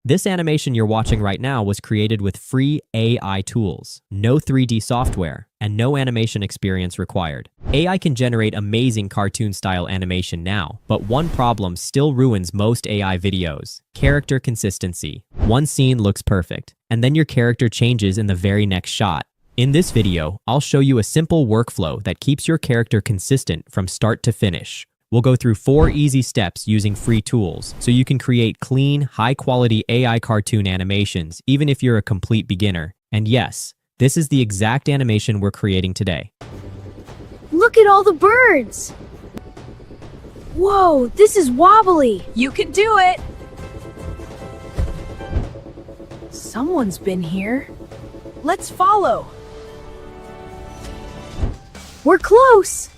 This animation you're watching right now was created with free AI tools, no 3D software, and no animation experience required. AI can generate amazing cartoon-style animation now, but one problem still ruins most AI videos: character consistency. One scene looks perfect, and then your character changes in the very next shot. In this video, I'll show you a simple workflow that keeps your character consistent from start to finish. We'll go through 4 easy steps using free tools, so you can create clean, high-quality AI cartoon animations, even if you're a complete beginner. And yes, this is the exact animation we're creating today. Look at all the birds! Whoa, this is wobbly! You can do it! Someone's been here. Let's follow! We're close!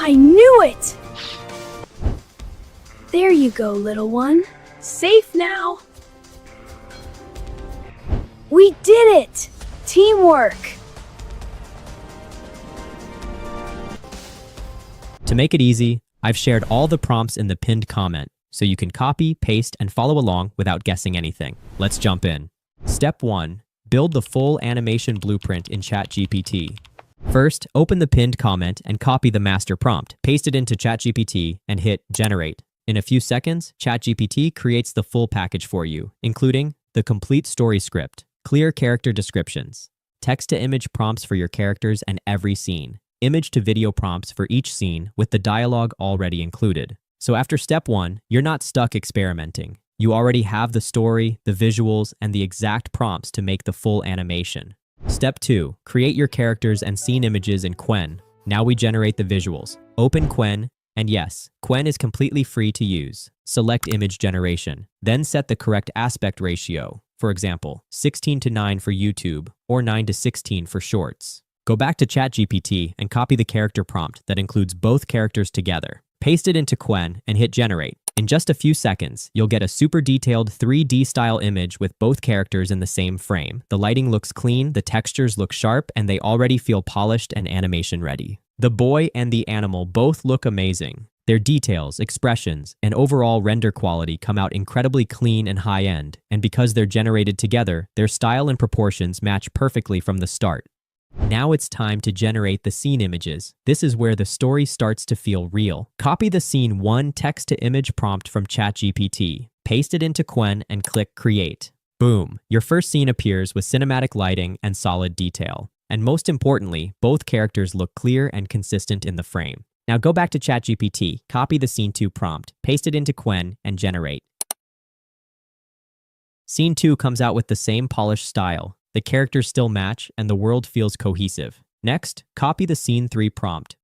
I knew it! There you go, little one. Safe now! We did it! Teamwork! To make it easy, I've shared all the prompts in the pinned comment, so you can copy, paste, and follow along without guessing anything. Let's jump in. Step 1. Build the full animation blueprint in ChatGPT. First, open the pinned comment and copy the master prompt. Paste it into ChatGPT and hit Generate. In a few seconds, ChatGPT creates the full package for you, including the complete story script, clear character descriptions, text-to-image prompts for your characters and every scene, image-to-video prompts for each scene with the dialogue already included. So after step 1, you're not stuck experimenting. You already have the story, the visuals, and the exact prompts to make the full animation. Step 2. Create your characters and scene images in Qwen. Now we generate the visuals. Open Qwen, and yes, Qwen is completely free to use. Select image generation. Then set the correct aspect ratio. For example, 16:9 for YouTube or 9:16 for Shorts. Go back to ChatGPT and copy the character prompt that includes both characters together. Paste it into Qwen and hit Generate. In just a few seconds, you'll get a super detailed 3D style image with both characters in the same frame. The lighting looks clean, the textures look sharp, and they already feel polished and animation ready. The boy and the animal both look amazing. Their details, expressions, and overall render quality come out incredibly clean and high-end, and because they're generated together, their style and proportions match perfectly from the start. Now it's time to generate the scene images. This is where the story starts to feel real. Copy the Scene 1 text-to-image prompt from ChatGPT. Paste it into Qwen and click Create. Boom! Your first scene appears with cinematic lighting and solid detail. And most importantly, both characters look clear and consistent in the frame. Now go back to ChatGPT, copy the Scene 2 prompt, paste it into Qwen, and generate. Scene 2 comes out with the same polished style. The characters still match, and the world feels cohesive. Next, copy the Scene 3 prompt.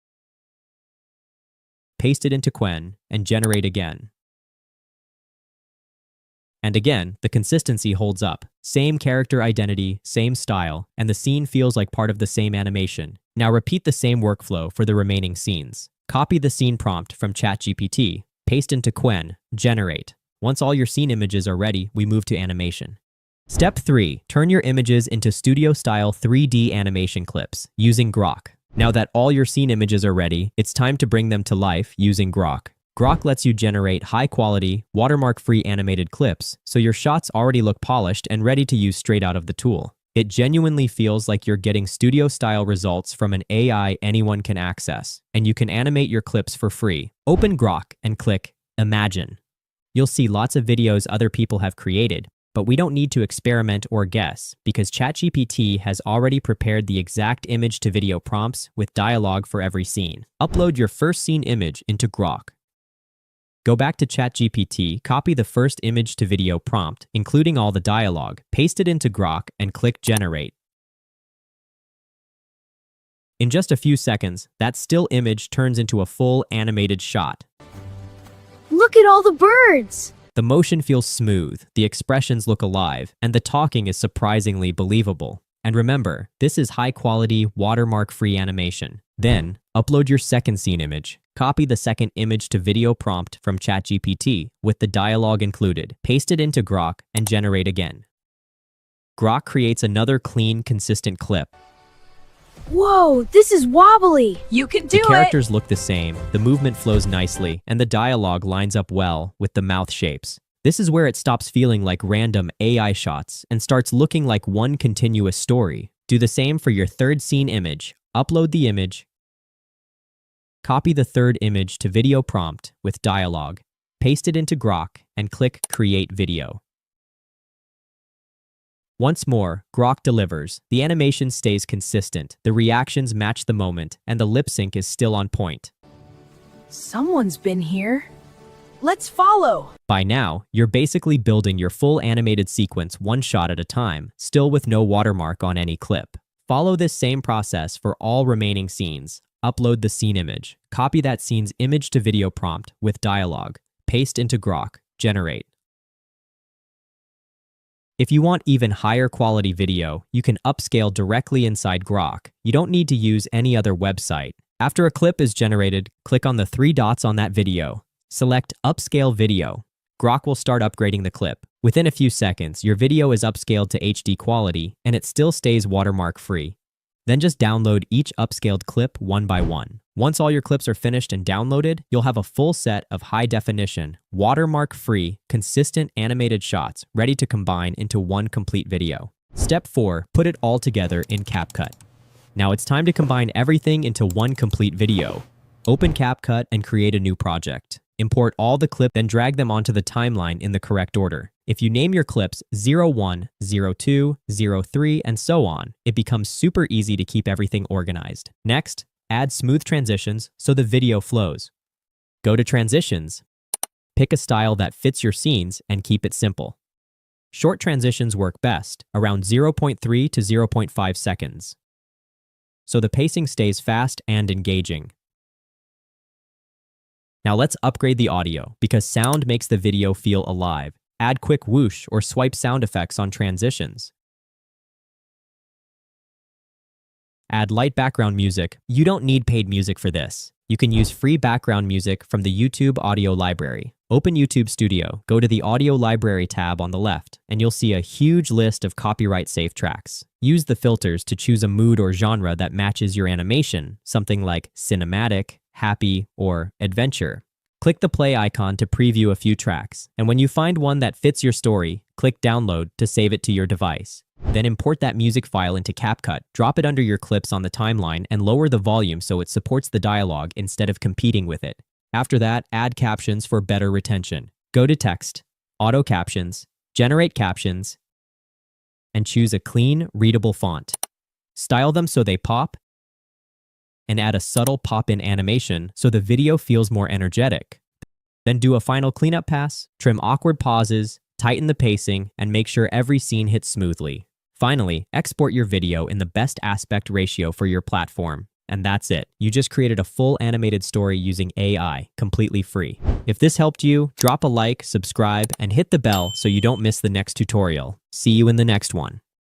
Paste it into Qwen, and generate again. And again, the consistency holds up. Same character identity, same style, and the scene feels like part of the same animation. Now repeat the same workflow for the remaining scenes. Copy the scene prompt from ChatGPT, paste into Qwen, generate. Once all your scene images are ready, we move to animation. Step 3. Turn your images into studio-style 3D animation clips using Grok. Now that all your scene images are ready, it's time to bring them to life using Grok. Grok lets you generate high-quality, watermark-free animated clips, so your shots already look polished and ready to use straight out of the tool. It genuinely feels like you're getting studio-style results from an AI anyone can access, and you can animate your clips for free. Open Grok and click Imagine. You'll see lots of videos other people have created, but we don't need to experiment or guess because ChatGPT has already prepared the exact image-to-video prompts with dialogue for every scene. Upload your first scene image into Grok. Go back to ChatGPT, copy the first image-to-video prompt, including all the dialogue, paste it into Grok, and click Generate. In just a few seconds, that still image turns into a full animated shot. Look at all the birds! The motion feels smooth, the expressions look alive, and the talking is surprisingly believable. And remember, this is high-quality, watermark-free animation. Then, upload your second scene image. Copy the second image-to-video prompt from ChatGPT with the dialogue included. Paste it into Grok and generate again. Grok creates another clean, consistent clip. Whoa, this is wobbly! You can do it! The characters look the same, the movement flows nicely, and the dialogue lines up well with the mouth shapes. This is where it stops feeling like random AI shots and starts looking like one continuous story. Do the same for your third scene image. Upload the image. Copy the third image to video prompt with dialogue. Paste it into Grok and click Create Video. Once more, Grok delivers. The animation stays consistent, the reactions match the moment, and the lip sync is still on point. Someone's been here. Let's follow. By now, you're basically building your full animated sequence one shot at a time, still with no watermark on any clip. Follow this same process for all remaining scenes. Upload the scene image. Copy that scene's image to video prompt with dialogue. Paste into Grok. Generate. If you want even higher quality video, you can upscale directly inside Grok. You don't need to use any other website. After a clip is generated, click on the 3 dots on that video. Select Upscale Video. Grok will start upgrading the clip. Within a few seconds, your video is upscaled to HD quality, and it still stays watermark-free. Then just download each upscaled clip one by one. Once all your clips are finished and downloaded, you'll have a full set of high-definition, watermark-free, consistent animated shots ready to combine into one complete video. Step 4. Put it all together in CapCut. Now it's time to combine everything into one complete video. Open CapCut and create a new project. Import all the clips, then drag them onto the timeline in the correct order. If you name your clips 01, 02, 03, and so on, it becomes super easy to keep everything organized. Next, add smooth transitions so the video flows. Go to Transitions. Pick a style that fits your scenes and keep it simple. Short transitions work best, around 0.3 to 0.5 seconds. So the pacing stays fast and engaging. Now let's upgrade the audio, because sound makes the video feel alive. Add quick whoosh or swipe sound effects on transitions. Add light background music. You don't need paid music for this. You can use free background music from the YouTube audio library. Open YouTube Studio, go to the Audio Library tab on the left, and you'll see a huge list of copyright-safe tracks. Use the filters to choose a mood or genre that matches your animation, something like cinematic, happy, or adventure. Click the play icon to preview a few tracks, and when you find one that fits your story, click Download to save it to your device. Then import that music file into CapCut, drop it under your clips on the timeline, and lower the volume so it supports the dialogue instead of competing with it. After that, add captions for better retention. Go to Text, Auto Captions, Generate Captions, and choose a clean, readable font. Style them so they pop, and add a subtle pop-in animation so the video feels more energetic. Then do a final cleanup pass, trim awkward pauses, tighten the pacing, and make sure every scene hits smoothly. Finally, export your video in the best aspect ratio for your platform. And that's it. You just created a full animated story using AI, completely free. If this helped you, drop a like, subscribe, and hit the bell so you don't miss the next tutorial. See you in the next one.